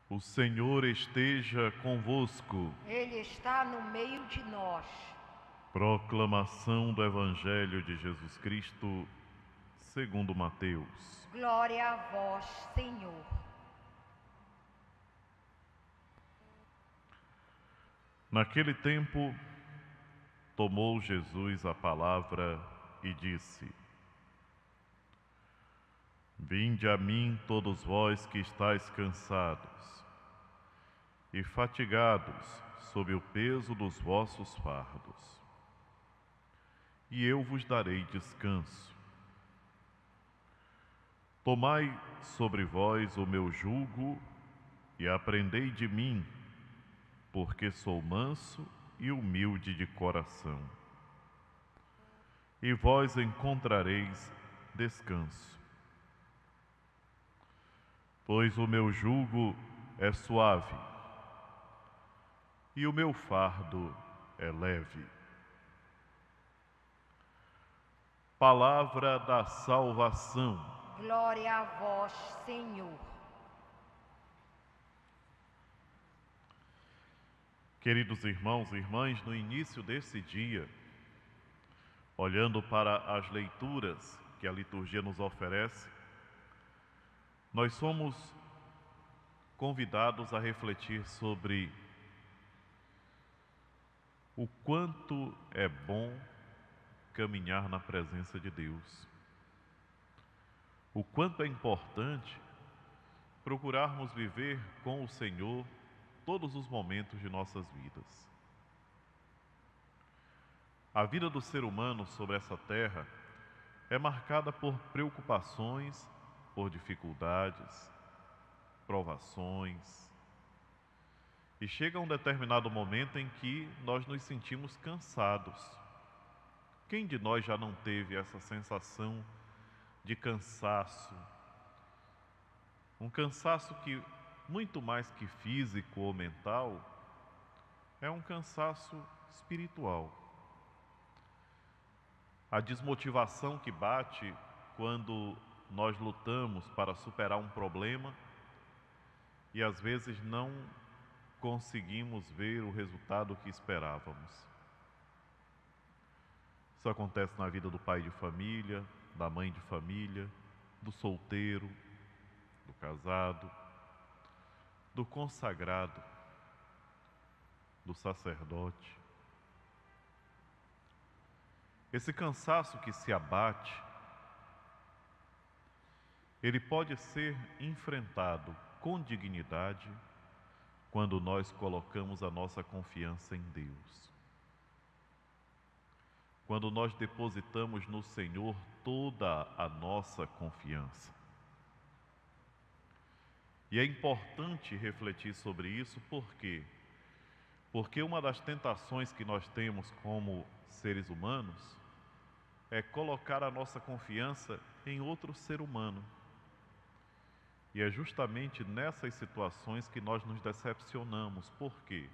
O Senhor esteja convosco. Ele está no meio de nós. Proclamação do Evangelho de Jesus Cristo, segundo Mateus. Glória a vós, Senhor. Naquele tempo, tomou Jesus a palavra e disse: Vinde a mim, todos vós que estáis cansados e fatigados sob o peso dos vossos fardos, e eu vos darei descanso. Tomai sobre vós o meu jugo e aprendei de mim, porque sou manso e humilde de coração, e vós encontrareis descanso. Pois o meu jugo é suave e o meu fardo é leve. Palavra da salvação. Glória a vós, Senhor. Queridos irmãos e irmãs, no início desse dia, olhando para as leituras que a liturgia nos oferece, nós somos convidados a refletir sobre o quanto é bom caminhar na presença de Deus. O quanto é importante procurarmos viver com o Senhor todos os momentos de nossas vidas. A vida do ser humano sobre essa terra é marcada por preocupações, por dificuldades, provações. E chega um determinado momento em que nós nos sentimos cansados. Quem de nós já não teve essa sensação de cansaço? Um cansaço que, muito mais que físico ou mental, é um cansaço espiritual. A desmotivação que bate quando nós lutamos para superar um problema e às vezes não conseguimos ver o resultado que esperávamos. Isso acontece na vida do pai de família, da mãe de família, do solteiro, do casado, do consagrado, do sacerdote. Esse cansaço que se abate, ele pode ser enfrentado com dignidade quando nós colocamos a nossa confiança em Deus. Quando nós depositamos no Senhor toda a nossa confiança. E é importante refletir sobre isso, por quê? Porque uma das tentações que nós temos como seres humanos é colocar a nossa confiança em outro ser humano. E é justamente nessas situações que nós nos decepcionamos. Por quê?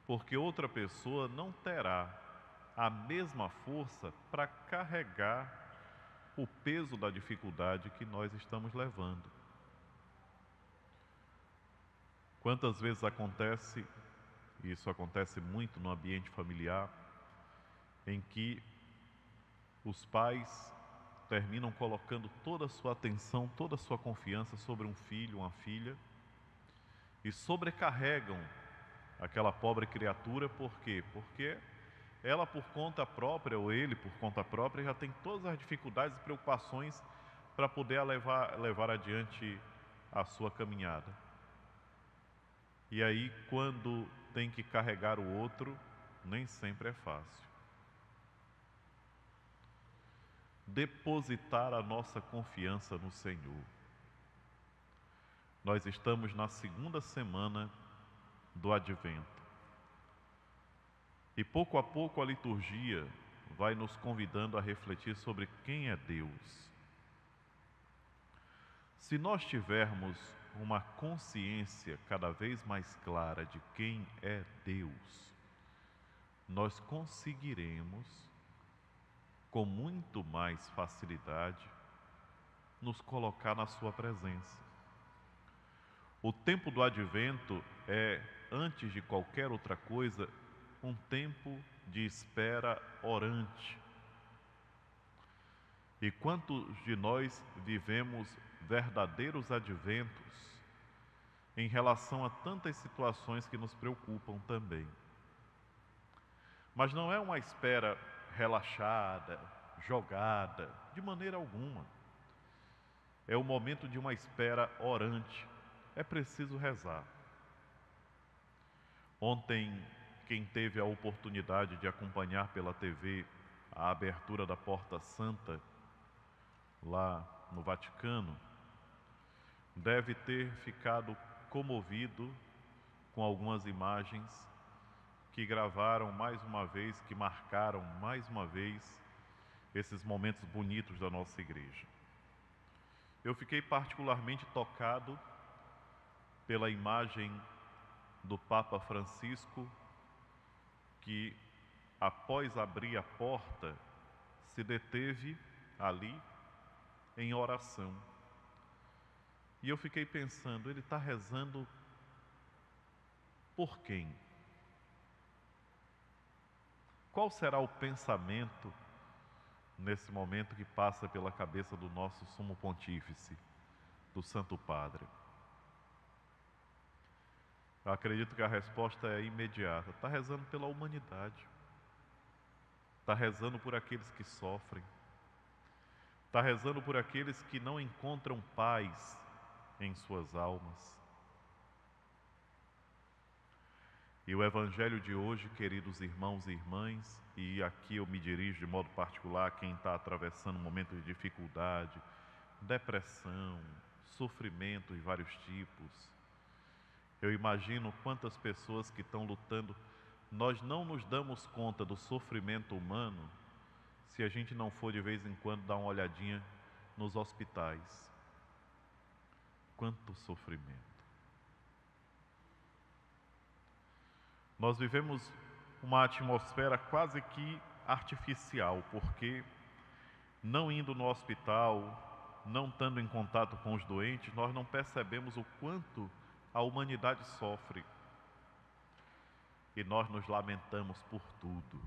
Porque outra pessoa não terá a mesma força para carregar o peso da dificuldade que nós estamos levando. Quantas vezes acontece, e isso acontece muito no ambiente familiar, em que os pais terminam colocando toda a sua atenção, toda a sua confiança sobre um filho, uma filha, e sobrecarregam aquela pobre criatura. Por quê? Porque ela por conta própria, ou ele por conta própria, já tem todas as dificuldades e preocupações para poder levar adiante a sua caminhada. E aí, quando tem que carregar o outro, nem sempre é fácil. Depositar a nossa confiança no Senhor. Nós estamos na segunda semana do Advento. E pouco a pouco a liturgia vai nos convidando a refletir sobre quem é Deus. Se nós tivermos uma consciência cada vez mais clara de quem é Deus, nós conseguiremos, com muito mais facilidade, nos colocar na sua presença. O tempo do advento é, antes de qualquer outra coisa, um tempo de espera orante. E quantos de nós vivemos verdadeiros adventos em relação a tantas situações que nos preocupam também? Mas não é uma espera relaxada, jogada, de maneira alguma. É o momento de uma espera orante. É preciso rezar. Ontem, quem teve a oportunidade de acompanhar pela TV a abertura da Porta Santa, lá no Vaticano, deve ter ficado comovido com algumas imagens que gravaram mais uma vez, que marcaram mais uma vez esses momentos bonitos da nossa igreja. Eu fiquei particularmente tocado pela imagem do Papa Francisco, que após abrir a porta, se deteve ali em oração. E eu fiquei pensando, ele está rezando por quem? Qual será o pensamento nesse momento que passa pela cabeça do nosso Sumo Pontífice, do Santo Padre? Eu acredito que a resposta é imediata. Está rezando pela humanidade. Está rezando por aqueles que sofrem. Está rezando por aqueles que não encontram paz em suas almas. E o Evangelho de hoje, queridos irmãos e irmãs, e aqui eu me dirijo de modo particular a quem está atravessando um momento de dificuldade, depressão, sofrimento de vários tipos. Eu imagino quantas pessoas que estão lutando. Nós não nos damos conta do sofrimento humano se a gente não for de vez em quando dar uma olhadinha nos hospitais. Quanto sofrimento. Nós vivemos uma atmosfera quase que artificial, porque não indo no hospital, não estando em contato com os doentes, nós não percebemos o quanto a humanidade sofre. E nós nos lamentamos por tudo.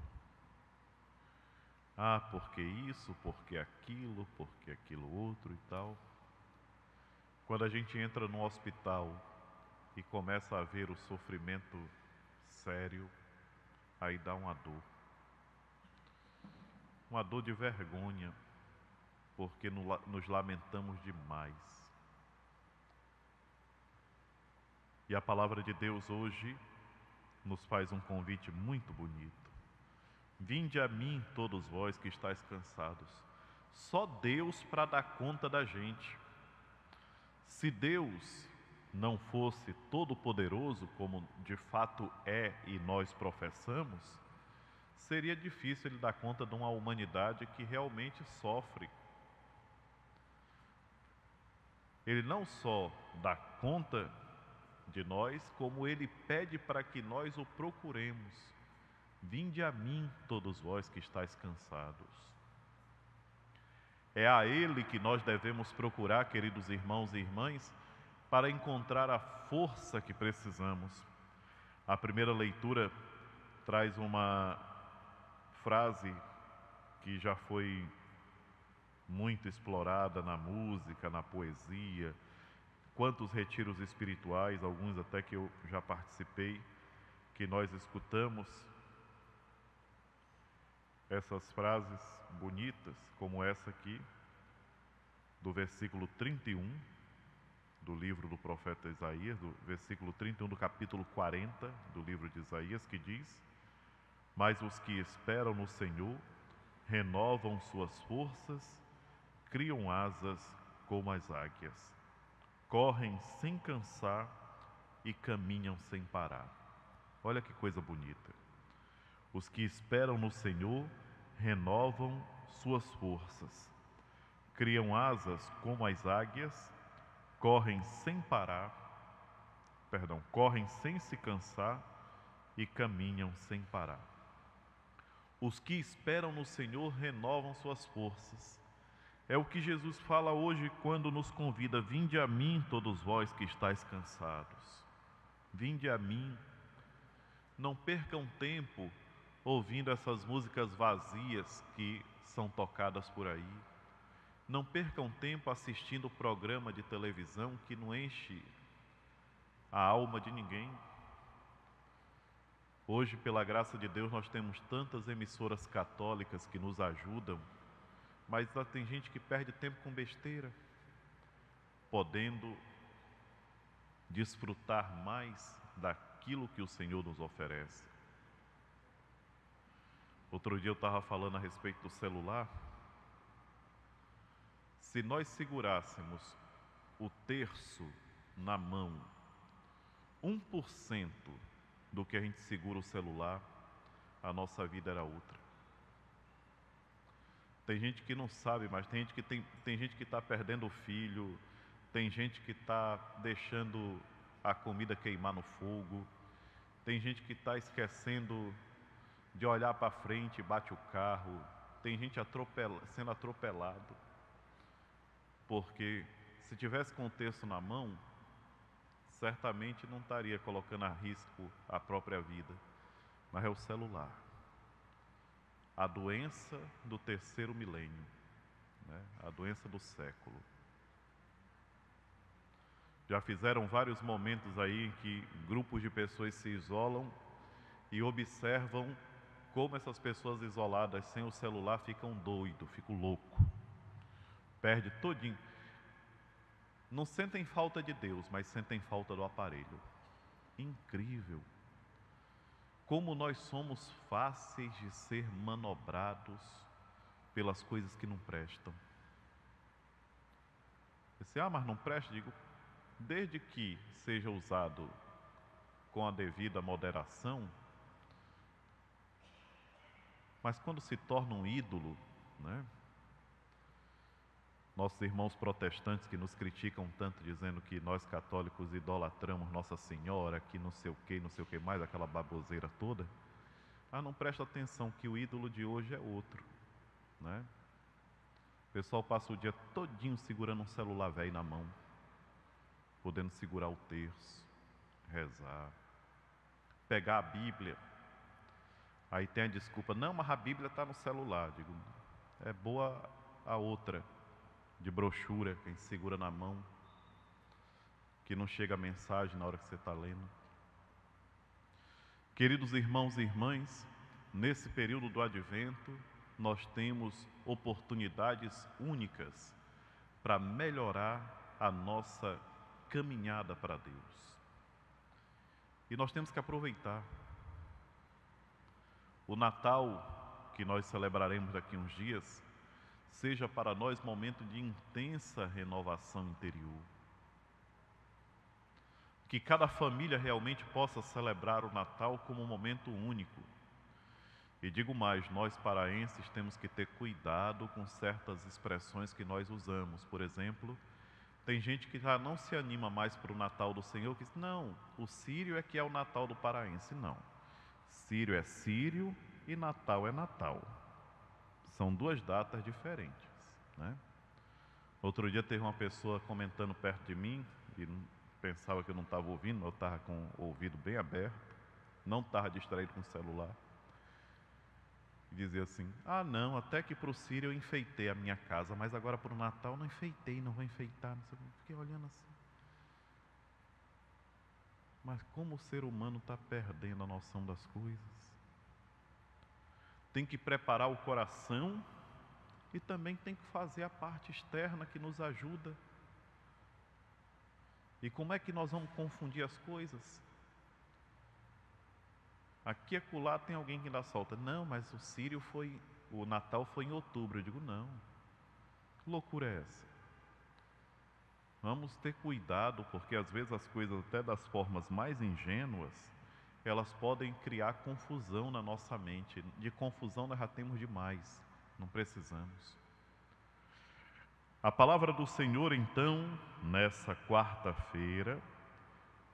Ah, porque isso, porque aquilo outro e tal. Quando a gente entra no hospital e começa a ver o sofrimento sério, aí dá uma dor de vergonha, porque nos lamentamos demais. E a palavra de Deus hoje nos faz um convite muito bonito. Vinde a mim, todos vós que estáis cansados. Só Deus para dar conta da gente. Se Deus não fosse todo-poderoso, como de fato é e nós professamos, seria difícil Ele dar conta de uma humanidade que realmente sofre. Ele não só dá conta de nós, como Ele pede para que nós o procuremos. Vinde a mim, todos vós que estáis cansados. É a Ele que nós devemos procurar, queridos irmãos e irmãs, para encontrar a força que precisamos. A primeira leitura traz uma frase que já foi muito explorada na música, na poesia, quantos retiros espirituais, alguns até que eu já participei, que nós escutamos essas frases bonitas, como essa aqui, do versículo 31, do livro do profeta Isaías, do versículo 31 do capítulo 40 do livro de Isaías, que diz: mas os que esperam no Senhor renovam suas forças, criam asas como as águias, correm sem cansar e caminham sem parar. Olha que coisa bonita. Os que esperam no Senhor renovam suas forças, criam asas como as águias, correm sem se cansar e caminham sem parar. Os que esperam no Senhor renovam suas forças, É o que Jesus fala hoje quando nos convida: vinde a mim todos vós que estáis cansados. Vinde a mim. Não percam tempo ouvindo essas músicas vazias que são tocadas por aí. Não percam tempo assistindo programa de televisão que não enche a alma de ninguém. Hoje, pela graça de Deus, nós temos tantas emissoras católicas que nos ajudam, mas tem gente que perde tempo com besteira, podendo desfrutar mais daquilo que o Senhor nos oferece. Outro dia eu estava falando a respeito do celular. Se nós segurássemos o terço na mão, 1% do que a gente segura o celular, a nossa vida era outra. Tem gente que não sabe, mas tem gente que está perdendo o filho, tem gente que está deixando a comida queimar no fogo, tem gente que está esquecendo de olhar para frente e bate o carro, tem gente sendo atropelado, porque se tivesse com o terço na mão, certamente não estaria colocando a risco a própria vida, mas é o celular. A doença do terceiro milênio, né? A doença do século. Já fizeram vários momentos aí em que grupos de pessoas se isolam e observam como essas pessoas isoladas sem o celular ficam doidos, ficam loucos, perde todinho. Não sentem falta de Deus, mas sentem falta do aparelho. Incrível. Como nós somos fáceis de ser manobrados pelas coisas que não prestam. Você, mas não presta? Digo, desde que seja usado com a devida moderação, mas quando se torna um ídolo, né? Nossos irmãos protestantes que nos criticam tanto, dizendo que nós católicos idolatramos Nossa Senhora, que não sei o que mais, aquela baboseira toda. Não presta atenção que o ídolo de hoje é outro, né? O pessoal passa o dia todinho segurando um celular velho na mão, podendo segurar o terço, rezar, pegar a Bíblia. Aí tem a desculpa: não, mas a Bíblia está no celular. Digo, é boa a outra, de brochura, que a gente segura na mão, que não chega a mensagem na hora que você está lendo. Queridos irmãos e irmãs, nesse período do Advento, nós temos oportunidades únicas para melhorar a nossa caminhada para Deus. E nós temos que aproveitar. O Natal, que nós celebraremos daqui a uns dias, seja para nós momento de intensa renovação interior. Que cada família realmente possa celebrar o Natal como um momento único. E digo mais, nós paraenses temos que ter cuidado com certas expressões que nós usamos. Por exemplo, tem gente que já não se anima mais para o Natal do Senhor, que diz, não, o sírio é que é o Natal do paraense. Não, sírio é sírio e Natal é Natal. São duas datas diferentes, né? Outro dia teve uma pessoa comentando perto de mim, e pensava que eu não estava ouvindo, mas eu estava com o ouvido bem aberto, não estava distraído com o celular, e dizia assim, não, até que para o sírio eu enfeitei a minha casa, mas agora para o Natal não enfeitei, não vou enfeitar, não sei o que. Fiquei olhando assim. Mas como o ser humano está perdendo a noção das coisas. Tem que preparar o coração e também tem que fazer a parte externa que nos ajuda. E como é que nós vamos confundir as coisas? Aqui e acolá tem alguém que ainda solta, não, mas o Natal foi em outubro. Eu digo, não, que loucura é essa? Vamos ter cuidado, porque às vezes as coisas, até das formas mais ingênuas, elas podem criar confusão na nossa mente. De confusão nós já temos demais, não precisamos. A palavra do Senhor, então, nessa quarta-feira,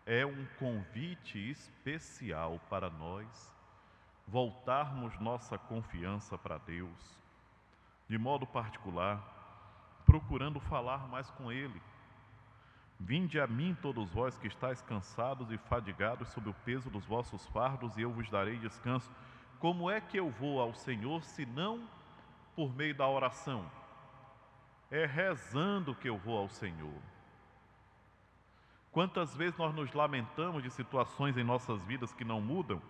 é um convite especial para nós voltarmos nossa confiança para Deus. De modo particular, procurando falar mais com Ele. Vinde a mim todos vós que estáis cansados e fadigados sob o peso dos vossos fardos, e eu vos darei descanso. Como é que eu vou ao Senhor, senão por meio da oração? É rezando que eu vou ao Senhor. Quantas vezes nós nos lamentamos de situações em nossas vidas que não mudam,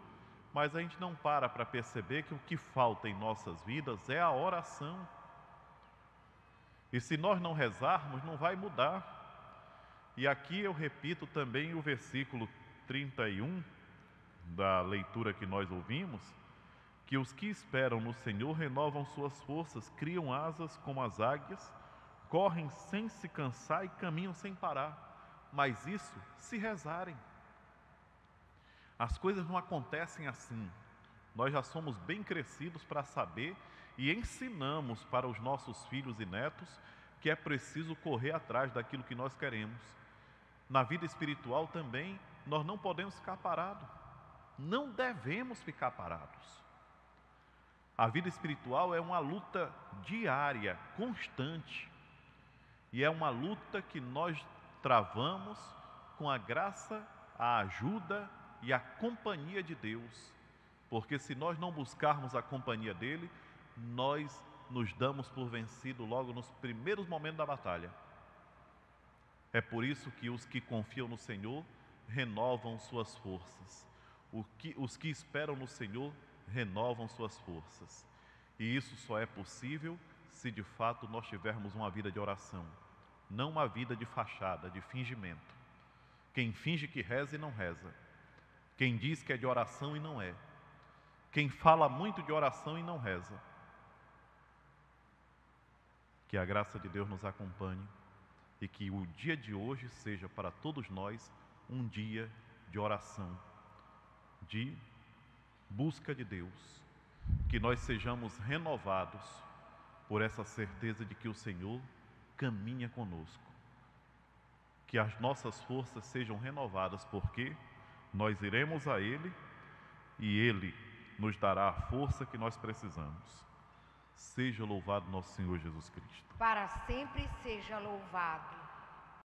mas a gente não para perceber que o que falta em nossas vidas é a oração. E se nós não rezarmos, não vai mudar. E aqui eu repito também o versículo 31 da leitura que nós ouvimos, que os que esperam no Senhor renovam suas forças, criam asas como as águias, correm sem se cansar e caminham sem parar, mas isso se rezarem. As coisas não acontecem assim. Nós já somos bem crescidos para saber e ensinamos para os nossos filhos e netos que é preciso correr atrás daquilo que nós queremos. Na vida espiritual também, nós não podemos ficar parados. Não devemos ficar parados. A vida espiritual é uma luta diária, constante. E é uma luta que nós travamos com a graça, a ajuda e a companhia de Deus. Porque se nós não buscarmos a companhia dele, nós nos damos por vencido logo nos primeiros momentos da batalha. É por isso que os que confiam no Senhor renovam suas forças. Os que esperam no Senhor renovam suas forças. E isso só é possível se de fato nós tivermos uma vida de oração, não uma vida de fachada, de fingimento. Quem finge que reza e não reza. Quem diz que é de oração e não é. Quem fala muito de oração e não reza. Que a graça de Deus nos acompanhe e que o dia de hoje seja para todos nós um dia de oração, de busca de Deus, que nós sejamos renovados por essa certeza de que o Senhor caminha conosco, que as nossas forças sejam renovadas, porque nós iremos a Ele e Ele nos dará a força que nós precisamos. Seja louvado nosso Senhor Jesus Cristo. Para sempre seja louvado.